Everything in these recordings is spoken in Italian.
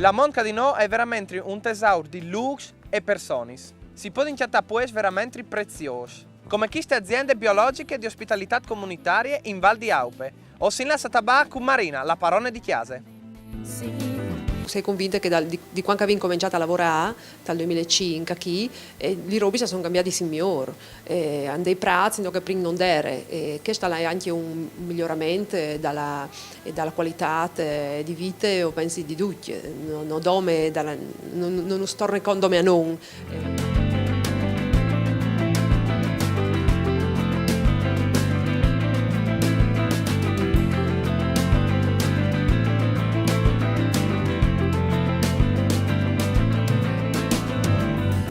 La Monca di No è veramente un tesoro di lusso e personis. Si può inchiattare poi veramente prezioso. Come queste aziende biologiche di ospitalità comunitarie in Val di Aupe, o sin la Satabà con Marina, la parone di Chiase. Sei convinta che di quando avevi cominciato a lavorare, dal 2005 qui, le robe sono cambiate signor. Hanno dei prezzi che prima non erano. Questo è anche un miglioramento dalla qualità di vita, io penso, di tutti. Non sto ricordando a non.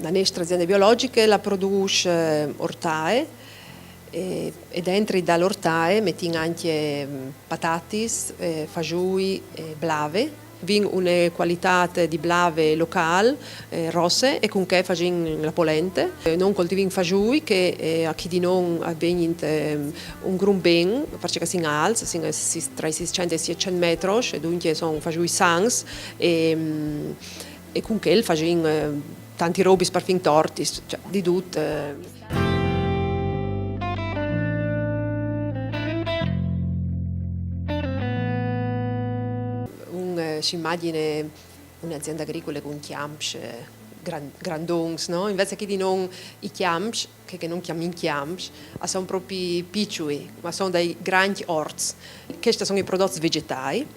La nostra azienda biologica la produce ortae e dentro dall'ortae mettiamo anche patatis, fagioli e blave. Abbiamo una qualità di blave locale, rosse, e con che facciamo la polente. Non coltiviamo fagioli che a chi di non abbiamo un gran ben, perché sono alti, sono tra i 600 e i 700 metri, e dunque sono fagioli sans e con che facciamo tanti robi per fin torti, cioè, di tutto. Si immagina un'azienda agricola con chiamps grandons, no? Invece che di non i chiamps, che non chiamiamo chiamps, sono proprio piccoli, ma sono dei grandi orti. Questi sono i prodotti vegetali.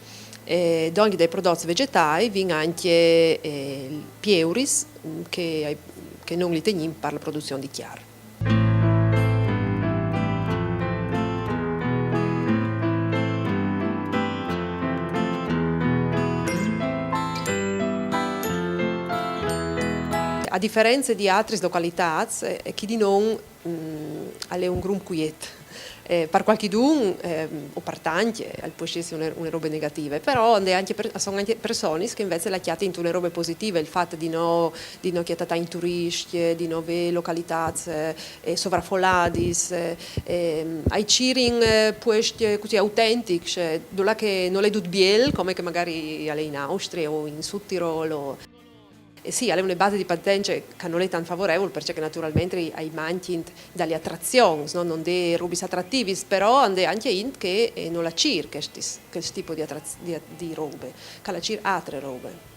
Anche dai prodotti vegetali vengono anche pieuris che non li teniamo per la produzione di chiaro. A differenza di altre località, chi di non ha un gruppo quiet. Per qualcuno o per tanti può essere una roba negativa, però sono anche persone che invece la chiamano in una roba positiva, il fatto di non chiamare in turisti, di non avere località sovraffollate, ai ciring posti così autentici, dove che non le dut biel come che magari alle in Austria o in Südtirol. Sì, è una base di partenza che non è tanto favorevole perché naturalmente hai manchi dalle attrazioni, no? Non dei robi attrattivi, però hanno anche int che non la cir questo tipo di robe, che la cir altre robe.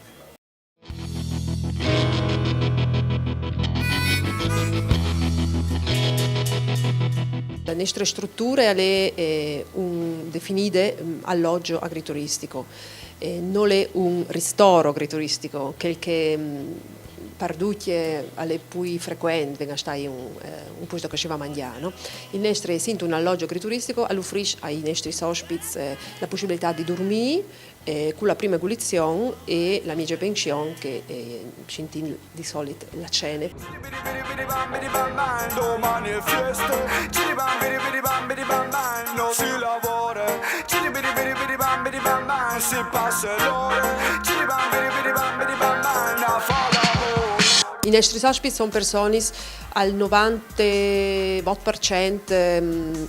La nostra struttura è definita alloggio agrituristico. Non è un ristoro agrituristico, che per tutti è più frequente, venga un posto che si va a mangiare. No? Il nostro è un alloggio agrituristico, offre ai nostri ospiti la possibilità di dormire con la prima evoluzione e la mia pensione, che ci di solito la cena. I nostri ospiti sono persone al 98%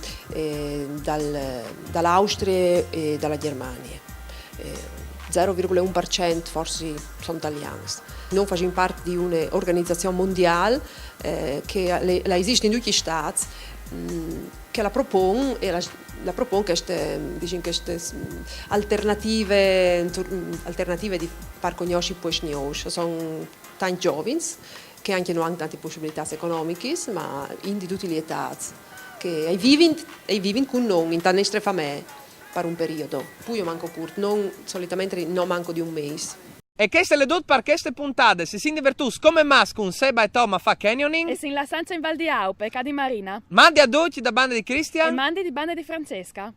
dall'Austria e dalla Germania. 0,1% forse sono italiani. Noi facciamo parte di un'organizzazione mondiale che esiste in tutti gli stati, che la propone queste alternative di far conoscere questi nuovi. Sono tanti giovani che anche non hanno tante possibilità economiche, ma in tutte le età, che vivono con noi, in nostra famiglia, per un periodo. Poi io manco curto, solitamente non manco di un mese. E queste le due per queste puntate, se si divertus come mas con Seba e Tom a fa canyoning. E sin la Sanza in Val di Aupe, Cadi Marina. Mandi a dolci da banda di Cristian. E mandi di banda di Francesca.